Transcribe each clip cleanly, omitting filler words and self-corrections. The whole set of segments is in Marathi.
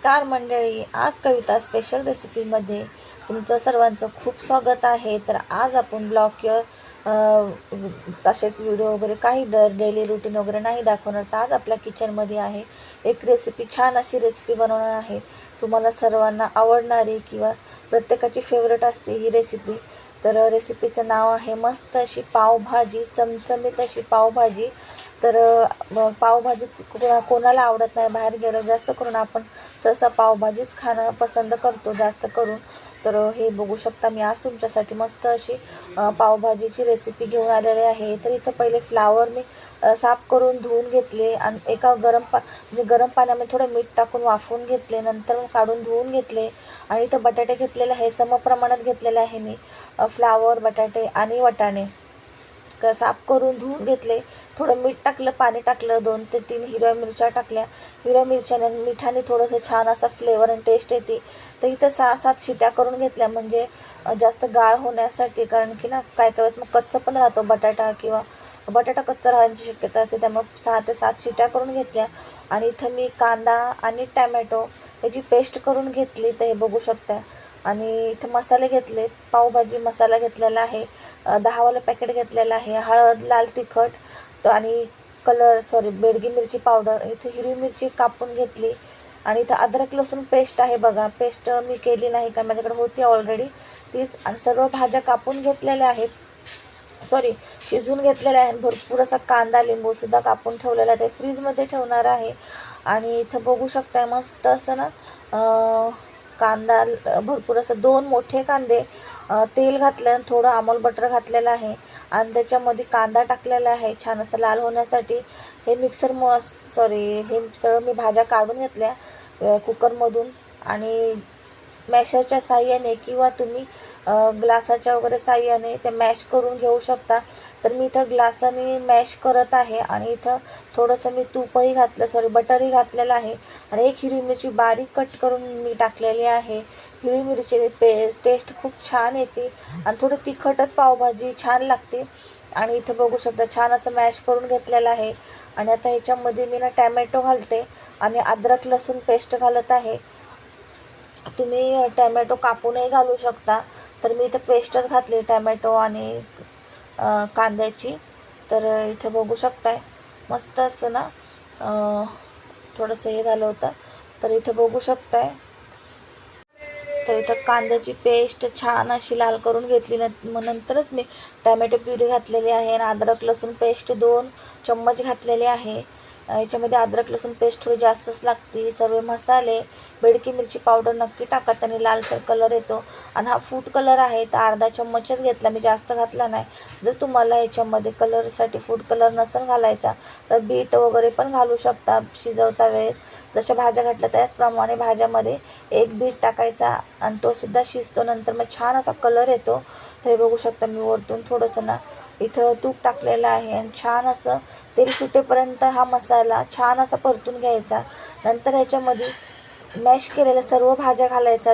नमस्कार मंडळी, आज कविता स्पेशल रेसिपीमध्ये तुमचं सर्वांचं खूप स्वागत आहे. तर आज आपण ब्लॉग किंवा तसेच व्हिडिओ वगैरे काही डेली रुटीन वगैरे नाही दाखवणार. तर आज आपल्या किचनमध्ये आहे एक रेसिपी, छान अशी रेसिपी बनवणार आहे. तुम्हाला सर्वांना आवडणारी किंवा प्रत्येकाची फेवरेट असते ही रेसिपी. तर रेसिपीचं नाव आहे मस्त अशी पावभाजी, चमचमीत अशी पावभाजी. तर पावभाजी कोणाला आवडत नाही. बाहेर गेलो जास्त करून आपण सहसा पावभाजीच खाणं पसंत करतो जास्त करून. तर हे बघू शकता, मी आज तुमच्यासाठी मस्त अशी पावभाजीची रेसिपी घेऊन आलेली आहे. तर इथं पहिले फ्लावर मी साफ करून धुवून घेतले आणि एका गरम पाण्यामध्ये थोडं मीठ टाकून वाफवून घेतले. नंतर मग काढून धुवून घेतले. आणि इथं बटाटे घेतलेले आहे, समप्रमाणात घेतलेले आहे मी. फ्लावर, बटाटे आणि वाटाणे साफ करून धुवून घेतले. थोडं मीठ टाकलं, पाणी टाकलं, 2 ते 3 हिरव्या मिरच्या टाकल्या. हिरव्या मिरच्याने मिठाने थोडंसं छान असा फ्लेवर आणि टेस्ट येते. तर इथं 6-7 शिट्या करून घेतल्या, म्हणजे जास्त गाळ होण्यासाठी. कारण की ना काय काय वेळेस मग कच्चा पण राहतो बटाटा कच्चा राहण्याची शक्यता असते. त्यामुळे 6 ते 7 शिट्या करून घेतल्या. आणि इथं मी कांदा आणि टॅमॅटो याची पेस्ट करून घेतली. तर हे बघू शकता. आणि इथं मसाले घेतले, पावभाजी मसाला घेतलेला आहे, 10 वाला पॅकेट घेतलेला आहे. हळद, लाल तिखट आणि बेडगी मिरची पावडर. इथे हिरवी मिरची कापून घेतली. आणि इथं अद्रक लसूण पेस्ट आहे बघा. पेस्ट मी केली नाही, का माझ्याकडे होती ऑलरेडी तीच. आणि सर्व भाज्या कापून घेतलेल्या आहेत, शिजवून घेतलेल्या आहे. भरपूर असा कांदा, लिंबूसुद्धा कापून ठेवलेला आहे, ते फ्रीजमध्ये ठेवणार आहे. आणि इथं बघू शकता मस्त असं ना कांदा, भरपूर असं 2 मोठे कांदे, तेल घातलं, थोडं अमूल बटर घातलेलं आहे. आणि त्याच्यामध्ये कांदा टाकलेला आहे छान असं लाल होण्यासाठी. हे हे सगळं मी भाज्या काढून घेतल्या कुकरमधून. आणि मॅशरच्या साहाय्याने किंवा तुम्ही ग्लासाच्या वगैरे साहाय्याने ते मॅश करून घेऊ शकता. तर मी इथं ग्लासाने मॅश करत आहे. आणि इथं थोडंसं मी बटरही घातलेलं आहे. आणि एक हिरवी मिरची बारीक कट करून मी टाकलेली आहे. हिरवी मिरची टेस्ट खूप छान येते आणि थोडी तिखटच पावभाजी छान लागते. आणि इथं बघू शकता छान असं मॅश करून घेतलेलं आहे. आणि आता ह्याच्यामध्ये मी ना टॅमॅटो घालते आणि अद्रक लसूण पेस्ट घालत आहे. तुम्ही टॅमॅटो कापूनही घालू शकता. तर मी इथं पेस्टच घातली टॅमॅटो आणि कांद्याची. तर इथं बघू शकताय मस्त असं ना थोडंसं हे झालं होतं. तर इथं बघू शकताय. तर इथं कांद्याची पेस्ट छान अशी लाल करून घेतली. मग नंतरच मी टॅमॅटो प्युरी घातलेली आहे आणि अद्रक लसूण पेस्ट 2 चम्मच घातलेले आहे. याच्यामध्ये अद्रक लसूण पेस्ट थोडी जास्तच लागते. सर्व मसाले, बेडकी मिरची पावडर नक्की टाका, त्याने लालसर कलर येतो. आणि हा फूड कलर आहे, तर अर्धा चम्मचच घेतला, मी जास्त घातला नाही. जर तुम्हाला याच्यामध्ये कलरसाठी फूड कलर नसेल घालायचा तर बीट वगैरे पण घालू शकता शिजवता वेळेस. जशा भाज्या घातल्या त्याचप्रमाणे भाज्यामध्ये एक बीट टाकायचा आणि तो सुद्धा शिजतो. नंतर मग छान असा कलर येतो. तर हे बघू शकता, मी वरतून थोडंसं ना इथं तूप टाकलेलं आहे. आणि छान असं तेल सुटेपर्यंत हा मसाला छान असा परतून घ्यायचा. नंतर ह्याच्यामध्ये मॅश केलेल्या सर्व भाज्या घालायचा.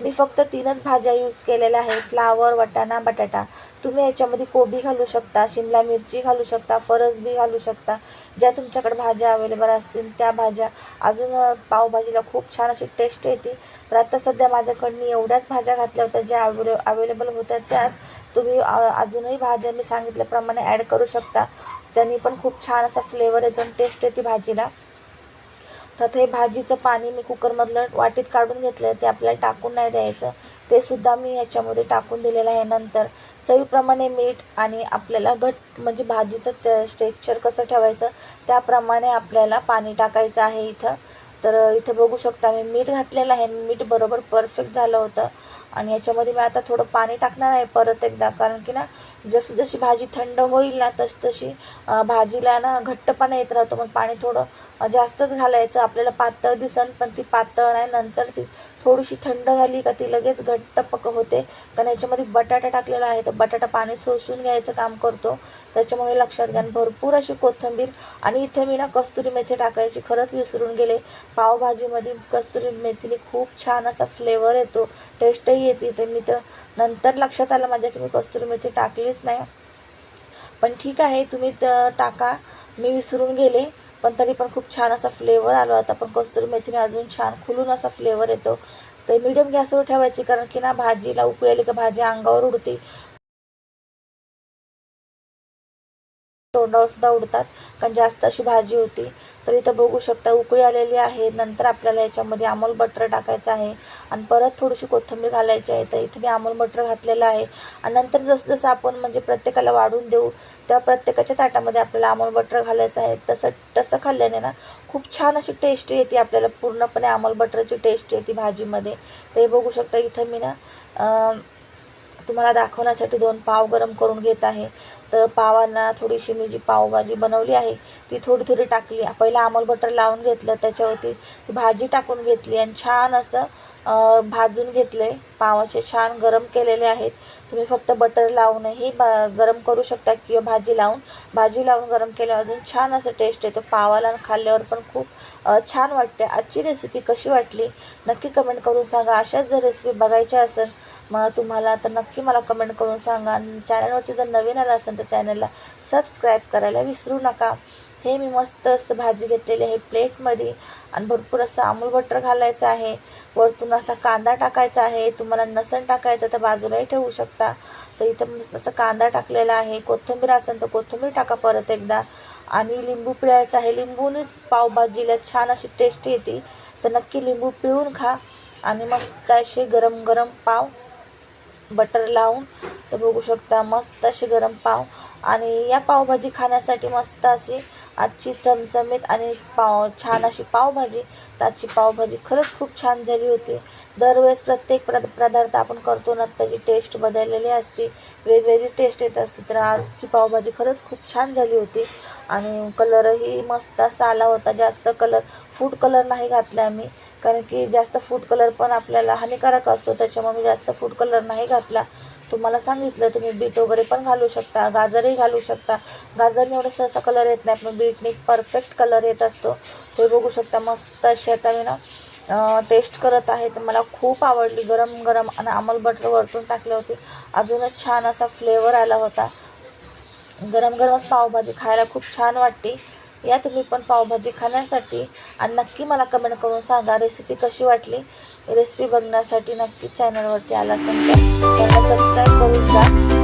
मी फक्त 3च भाज्या यूज केलेल्या आहे, फ्लावर, वाटाणा, बटाटा. तुम्ही याच्यामध्ये कोबी घालू शकता, शिमला मिरची घालू शकता, फरसबी घालू शकता. ज्या तुमच्याकडे भाज्या अवेलेबल असतील त्या भाज्या. अजून पावभाजीला खूप छान अशी टेस्ट येते. तर आता सध्या माझ्याकडून एवढ्याच भाज्या घातल्या होत्या ज्या अवेलेबल होत्या त्याच. तुम्ही अजूनही भाज्या मी सांगितल्याप्रमाणे ॲड करू शकता. त्यांनी पण खूप छान असा फ्लेवर येतो आणि टेस्ट येते भाजीला. तर हे भाजीचं पाणी मी कुकरमधलं वाटीत काढून घेतलं, ते आपल्याला टाकून नाही द्यायचं, ते सुद्धा मी याच्यामध्ये टाकून दिलेलं आहे. नंतर चवीप्रमाणे मीठ आणि आपल्याला म्हणजे भाजीचं टेक्स्चर कसं ठेवायचं त्याप्रमाणे आपल्याला पाणी टाकायचं आहे इथं. तर इथं बघू शकता मी मीठ घातलेलं आहे, मीठ बरोबर परफेक्ट झालं होतं. आणि याच्यामध्ये मी आता थोडं पाणी टाकणार आहे परत एकदा, कारण की ना जशी जशी भाजी थंड होईल ना तशी भाजीला ना घट्टपणा येत राहतो. मग पाणी थोडं जास्तच घालायचं. आपल्याला पातळ दिसन पण ती पातळ नाही, नंतर ती थोडीशी थंड झाली का ती लगेच घट्ट होते. कारण याच्यामध्ये बटाटा टाकलेला आहे, तर बटाटा पाणी शोषून घ्यायचं काम करतो. त्याच्यामुळे लक्षात घ्या. भरपूर अशी कोथिंबीर. आणि इथे मी ना कस्तुरी मेथी टाकायची खरंच विसरून गेले. पावभाजीमध्ये कस्तुरी मेथीने खूप छान असा फ्लेवर येतो, टेस्टही येते. ते मी तर नंतर लक्षात आलं माझ्या की मी कस्तुरी मेथी टाकलीच नाही. पण ठीक आहे, तुम्ही टाका, मी विसरून गेले. पण तरी पण खूप छान असा फ्लेवर आला होता. पण कस्तुरी मेथीने अजून छान खुलून असा फ्लेवर येतो. तर मीडियम गॅसवर ठेवायची, कारण की ना भाजीला उकळी आली की भाजी अंगावर उडते, तोंडावर सुद्धा उडतात, कारण जास्त अशी भाजी होती. तर इथं बघू शकता उकळी आलेली आहे. नंतर आपल्याला याच्यामध्ये अमूल बटर टाकायचं आहे आणि परत थोडीशी कोथिंबीर घालायची आहे. तर इथे मी अमूल बटर घातलेलं आहे आणि नंतर जसं जसं आपण म्हणजे प्रत्येकाला वाढून देऊ, त्या प्रत्येकाच्या ताटामध्ये आपल्याला अमूल बटर घालायचं आहे. तसं तसं खाल्ल्याने ना खूप छान अशी टेस्ट येते, आपल्याला पूर्णपणे अमूल बटरची टेस्ट येते भाजीमध्ये. तर हे बघू शकता इथं मी ना तुम्हाला दाखवण्यासाठी 2 पाव गरम करून घेत आहे. तर पावांना थोडीशी मी जी पावभाजी बनवली आहे ती थोडी थोडी टाकली. पहिला अमूल बटर लावून घेतलं, त्याच्यावरती ती भाजी टाकून घेतली आणि छान असं भाजून घेतले. पाव छान गरम केलेले आहेत. तुम्ही फक्त बटर लावूनही गरम करू शकता किंवा भाजी लावून गरम केल्यावर अजून छान असं टेस्ट येतो पावाला, खाल्ल्यावर पण खूप छान वाटते. आजची रेसिपी कशी वाटली नक्की कमेंट करून सांगा. अशाच जर रेसिपी बघायच्या असेल मग तुम्हाला तर नक्की मला कमेंट करून सांगा. आणि चॅनलवरती जर नवीन आला असेल तर चॅनलला सबस्क्राईब करायला विसरू नका. हे मी मस्त असं भाजी घेतलेली आहे प्लेटमध्ये आणि भरपूर असं अमूल बटर घालायचं आहे. वरतून असा कांदा टाकायचा आहे. तुम्हाला नसन टाकायचं तर बाजूलाही ठेवू शकता. तर इथं मस्त असं कांदा टाकलेला आहे. कोथिंबीर असेल तर कोथिंबीर टाका परत एकदा आणि लिंबू पिळायचं आहे. लिंबूनेच पावभाजीला छान अशी टेस्ट येते. तर नक्की लिंबू पिळून खा आणि मस्त असे गरम गरम पाव बटर लावून. तर बघू शकता मस्त असे गरम पाव. आणि या पावभाजी खाण्यासाठी मस्त अशी आजची चमचमीत आणि छान अशी पावभाजी. तर आजची पावभाजी खरंच खूप छान झाली होती. दरवेळेस प्रत्येक पदार्थ आपण करतो ना त्याची टेस्ट बदललेली असते, वेगवेगळी टेस्ट येत असते. तर आजची पावभाजी खरंच खूप छान झाली होती आणि कलरही मस्त असा आला होता. जास्त फूड कलर नाही घातला आम्ही, कारण की जास्त फूड कलर पण आपल्याला हानिकारक असतो, त्याच्यामुळे मी जास्त फूड कलर नाही घातला. तुम्हाला सांगितलं तुम्ही बीट वगैरे पण घालू शकता, गाजरही घालू शकता. गाजरने एवढं सहसा कलर येत नाही, पण बीटने परफेक्ट कलर येत असतो. ते बघू शकता मस्त अशी आता मी ना टेस्ट करत आहे. तर मला खूप आवडली. गरम गरम आणि अमूल बटर वरतून टाकले होते, अजूनच छान असा फ्लेवर आला होता. गरम गरमच पावभाजी खायला खूप छान वाटते. या तुम्ही पण पावभाजी खाण्यासाठी आणि नक्की मला कमेंट करून सांगा रेसिपी कशी वाटली. रेसिपी बघण्यासाठी नक्की चॅनलवरती आला असेल तर चॅनल सबस्क्राईब करून जा.